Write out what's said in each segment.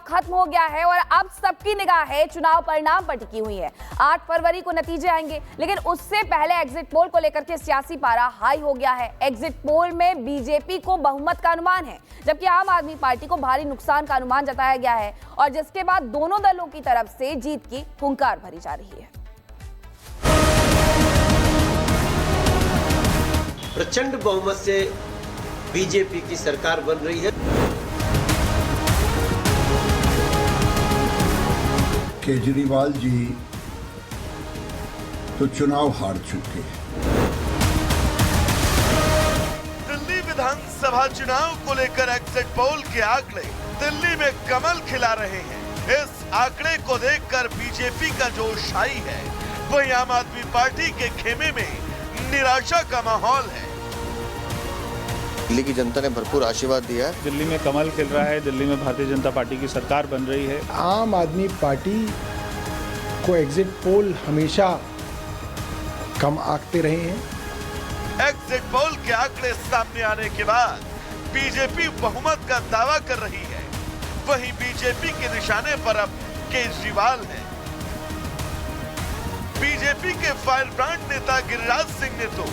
खत्म हो गया है और अब सबकी निगाह है चुनाव परिणाम पर टिकी हुई है। 8 फरवरी को नतीजे आएंगे, लेकिन उससे पहले एग्जिट पोल को लेकर के सियासी पारा हाई हो गया है। एग्जिट पोल में बीजेपी को बहुमत का अनुमान है, जबकि आम आदमी पार्टी को भारी नुकसान का अनुमान जताया गया है और जिसके बाद दोनों दलों की तरफ से जीत की हुंकार भरी जा रही है। प्रचंड बहुमत से बीजेपी की सरकार बन रही है। केजरीवाल जी तो चुनाव हार चुके हैं। दिल्ली विधानसभा चुनाव को लेकर एग्जिट पोल के आंकड़े दिल्ली में कमल खिला रहे हैं। इस आंकड़े को देखकर बीजेपी का जोश हाई है, वहीं आम आदमी पार्टी के खेमे में निराशा का माहौल है। दिल्ली की जनता ने भरपूर आशीर्वाद दिया है। दिल्ली में कमल खिल रहा है, दिल्ली में भारतीय जनता पार्टी की सरकार बन रही है। आम आदमी पार्टी को एग्जिट पोल हमेशा कम आंकते रहे हैं। एग्जिट पोल के आंकड़े सामने आने के बाद बीजेपी बहुमत का दावा कर रही है, वहीं बीजेपी के निशाने पर अब केजरीवाल है। बीजेपी के फायरब्रांड नेता गिरिराज सिंह ने तो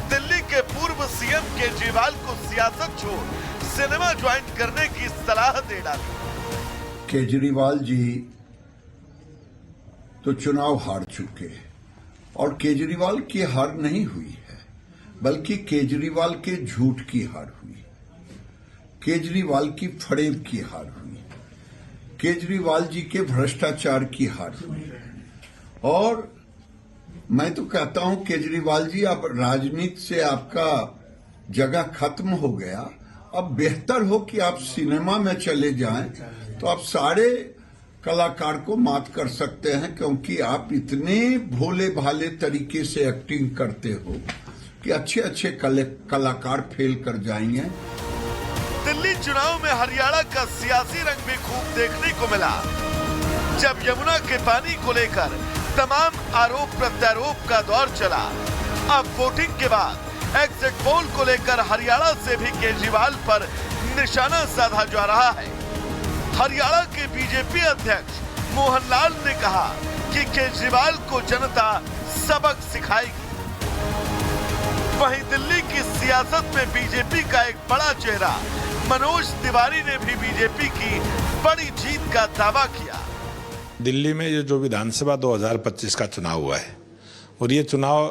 दिल्ली के पूर्व सीएम केजरीवाल को सियासत छोड़ सिनेमा ज्वाइन करने की सलाह दे डाली। केजरीवाल जी तो चुनाव हार चुके हैं और केजरीवाल की हार नहीं हुई है, बल्कि केजरीवाल के झूठ की हार हुई, केजरीवाल की फरेब की हार हुई, केजरीवाल जी के भ्रष्टाचार की हार हुई। और मैं तो कहता हूं केजरीवाल जी, अब राजनीति से आपका जगह खत्म हो गया। अब बेहतर हो कि आप सिनेमा में चले जाएं, तो आप सारे कलाकार को मात कर सकते हैं, क्योंकि आप इतने भोले भाले तरीके से एक्टिंग करते हो कि अच्छे अच्छे कलाकार फेल कर जाएंगे। दिल्ली चुनाव में हरियाणा का सियासी रंग भी खूब देखने को मिला, जब यमुना के पानी को लेकर तमाम आरोप प्रत्यारोप का दौर चला। अब वोटिंग के बाद एग्जिट पोल को लेकर हरियाणा से भी केजरीवाल पर निशाना साधा जा रहा है। हरियाणा के बीजेपी अध्यक्ष मोहन लाल ने कहा कि केजरीवाल को जनता सबक सिखाएगी। वहीं दिल्ली की सियासत में बीजेपी का एक बड़ा चेहरा मनोज तिवारी ने भी बीजेपी की बड़ी जीत का दावा किया। दिल्ली में ये जो विधानसभा 2025 का चुनाव हुआ है, और ये चुनाव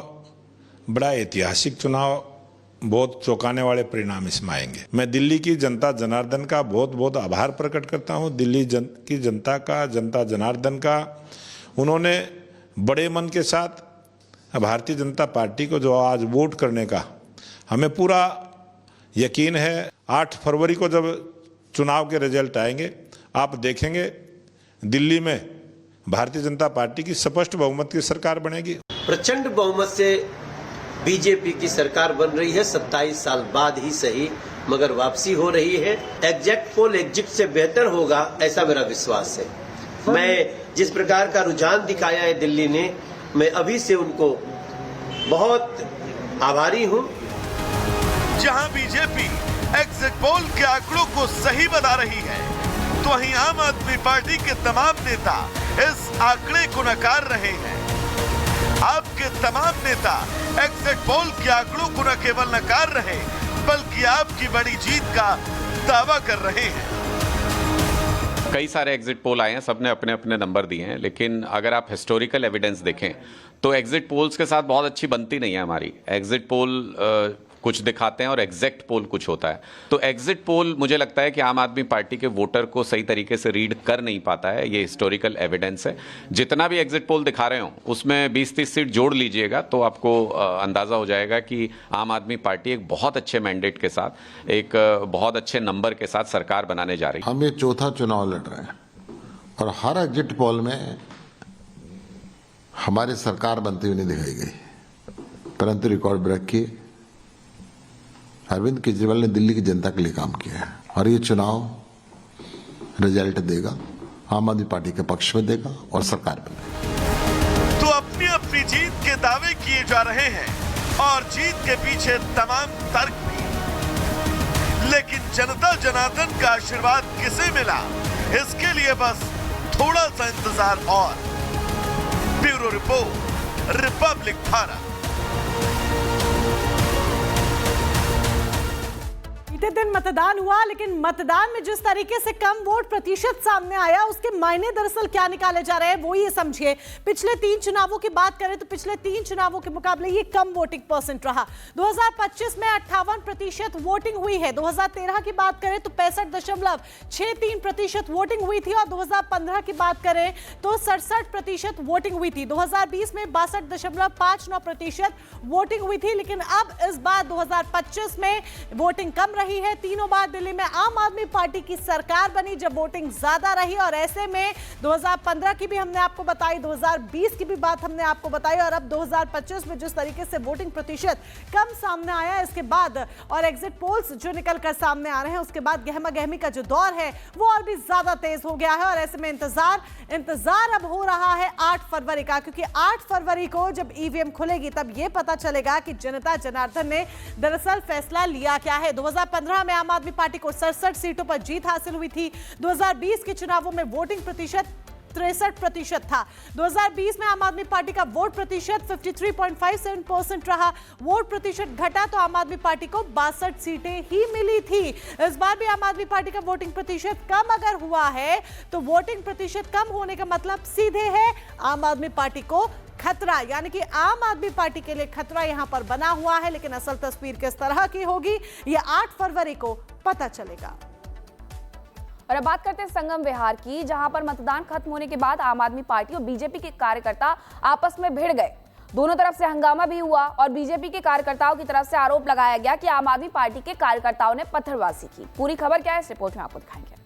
बड़ा ऐतिहासिक चुनाव, बहुत चौंकाने वाले परिणाम इसमें आएंगे। मैं दिल्ली की जनता जनार्दन का बहुत बहुत आभार प्रकट करता हूं। दिल्ली की जनता का, जनता जनार्दन का, उन्होंने बड़े मन के साथ भारतीय जनता पार्टी को जो आज वोट करने का हमें पूरा यकीन है। 8 फरवरी को जब चुनाव के रिजल्ट आएंगे, आप देखेंगे दिल्ली में भारतीय जनता पार्टी की स्पष्ट बहुमत की सरकार बनेगी। प्रचंड बहुमत से बीजेपी की सरकार बन रही है। 27 साल बाद ही सही, मगर वापसी हो रही है। एग्जिट पोल एग्जिट से बेहतर होगा, ऐसा मेरा विश्वास है। मैं जिस प्रकार का रुझान दिखाया है दिल्ली ने, मैं अभी से उनको बहुत आभारी हूं। जहां बीजेपी एग्जिट पोल के आंकड़ों को सही बता रही है, तो वहीं आम आदमी पार्टी के तमाम नेता इस आंकड़े को नकार रहे हैं। आपके तमाम नेता एग्जिट पोल के आंकड़ों को न केवल नकार रहे, बल्कि आपकी बड़ी जीत का दावा कर रहे हैं। कई सारे एग्जिट पोल आए हैं, सबने अपने अपने नंबर दिए हैं, लेकिन अगर आप हिस्टोरिकल एविडेंस देखें तो एग्जिट पोल्स के साथ बहुत अच्छी बनती नहीं है हमारी। एग्जिट पोल कुछ दिखाते हैं और एग्जैक्ट पोल कुछ होता है। तो एग्जिट पोल मुझे लगता है कि आम आदमी पार्टी के वोटर को सही तरीके से रीड कर नहीं पाता है, ये हिस्टोरिकल एविडेंस है। जितना भी एग्जिट पोल दिखा रहे हो उसमें 20-30 सीट जोड़ लीजिएगा तो आपको अंदाजा हो जाएगा कि आम आदमी पार्टी एक बहुत अच्छे मैंडेट के साथ, एक बहुत अच्छे नंबर के साथ सरकार बनाने जा रही है। हम ये चौथा चुनाव लड़ रहे हैं और हर एग्जिट पोल में हमारी सरकार बनती हुई नहीं दिखाई गई, परंतु रिकॉर्ड ब्रेक किए। अरविंद केजरीवाल ने दिल्ली की जनता के लिए काम किया है और ये चुनाव रिजल्ट देगा, आम आदमी पार्टी के पक्ष में देगा और सरकार बनेगी। तो अपनी अपनी जीत के दावे किए जा रहे हैं और जीत के पीछे तमाम तर्क भी, लेकिन जनता जनार्दन का आशीर्वाद किसे मिला, इसके लिए बस थोड़ा सा इंतजार और। Bureau report, Republic Bharat. बीते दिन मतदान हुआ, लेकिन मतदान में जिस तरीके से कम वोट प्रतिशत सामने आया, उसके मायने दरअसल क्या निकाले जा रहे हैं वो ये समझिए। पिछले 3 चुनावों की बात करें तो पिछले 3 चुनावों के मुकाबले ये कम वोटिंग परसेंट रहा। 2025 में 58% वोटिंग हुई है। 2013 की बात करें तो 65.63% वोटिंग हुई थी और 2015 की बात करें तो 67% वोटिंग हुई थी। 2020 में 62.59% वोटिंग हुई थी, लेकिन अब इस बार 2025 में वोटिंग कम रही है। तीनों बार दिल्ली में आम आदमी पार्टी की सरकार बनी जब वोटिंग ज्यादा रही, और ऐसे में 2015 की भी हमने आपको बताई, 2020 की भी बात हमने आपको बताई, और अब 2025 में जिस तरीके से वोटिंग प्रतिशत कम सामने आया, इसके बाद और एग्जिट पोल्स जो निकलकर सामने आ रहे हैं, उसके बाद गहमा गहमी का जो दौर है वो और भी ज्यादा तेज हो गया है। और ऐसे में इंतजार अब हो रहा है 8 फरवरी का, क्योंकि 8 फरवरी को जब ईवीएम खुलेगी तब यह पता चलेगा कि जनता जनार्दन ने दरअसल फैसला लिया क्या है। 2015 में आम आदमी पार्टी को 67 सीटों पर जीत हासिल हुई थी। 2020 के चुनावों में वोटिंग प्रतिशत 63% था। 2020 में आम आदमी पार्टी का वोट प्रतिशत 53.57% रहा। वोट प्रतिशत घटा तो आम आदमी पार्टी को 62 सीटें ही मिली थी। इस बार भी आम आदमी पार्टी का वोटिंग प्रतिशत कम अगर हुआ है तो वोटिंग प्रतिशत कम होने का मतलब सीधे है आम आदमी पार्टी को खतरा, यानी कि आम आदमी पार्टी के लिए खतरा यहां पर बना हुआ है। लेकिन असल तस्वीर किस तरह की होगी यह 8 फरवरी को पता चलेगा। और अब बात करते हैं संगम विहार की, जहां पर मतदान खत्म होने के बाद आम आदमी पार्टी और बीजेपी के कार्यकर्ता आपस में भिड़ गए। दोनों तरफ से हंगामा भी हुआ और बीजेपी के कार्यकर्ताओं की तरफ से आरोप लगाया गया कि आम आदमी पार्टी के कार्यकर्ताओं ने पत्थरबाजी की। पूरी खबर क्या है इस रिपोर्ट में आपको दिखाएंगे।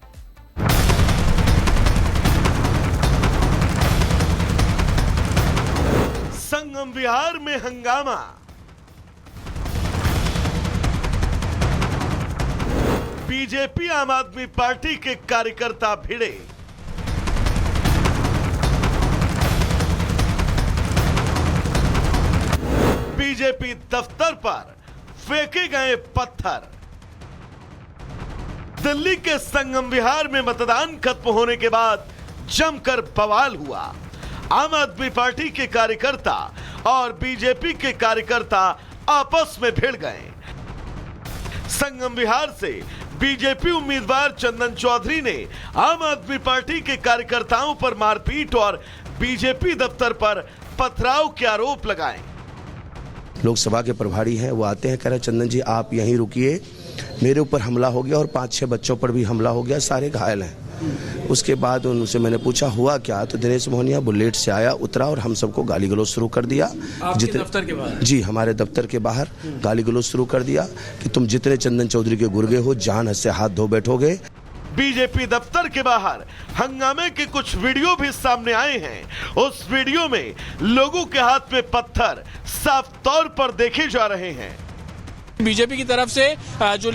संगम विहार में हंगामा, बीजेपी आम आदमी पार्टी के कार्यकर्ता भिड़े। बीजेपी दफ्तर पर फेंके गए पत्थर। दिल्ली के संगम विहार में मतदान खत्म होने के बाद जमकर बवाल हुआ। आम आदमी पार्टी के कार्यकर्ता और बीजेपी के कार्यकर्ता आपस में भिड़ गए। संगम विहार से बीजेपी उम्मीदवार चंदन चौधरी ने आम आदमी पार्टी के कार्यकर्ताओं पर मारपीट और बीजेपी दफ्तर पर पथराव के आरोप लगाए। लोकसभा के प्रभारी हैं, वो आते हैं, कह रहे चंदन जी आप यहीं रुकिए, मेरे ऊपर हमला हो गया और 5-6 बच्चों पर भी हमला हो गया, सारे घायल हैं। उसके बाद उनसे मैंने पूछा हुआ क्या, तो दिनेश मोहनिया बुलेट से आया, उतरा और हम सबको गाली गलौज शुरू कर दिया। जितने दफ्तर के बाहर? जी, हमारे दफ्तर के बाहर गाली गलौज शुरू कर दिया कि तुम जितने चंदन चौधरी के गुर्गे हो जान से हाथ धो बैठोगे। बीजेपी दफ्तर के बाहर हंगामे के कुछ वीडियो भी सामने आए हैं। उस वीडियो में लोगों के हाथ में पत्थर साफ तौर पर देखे जा रहे हैं। बीजेपी की तरफ से जो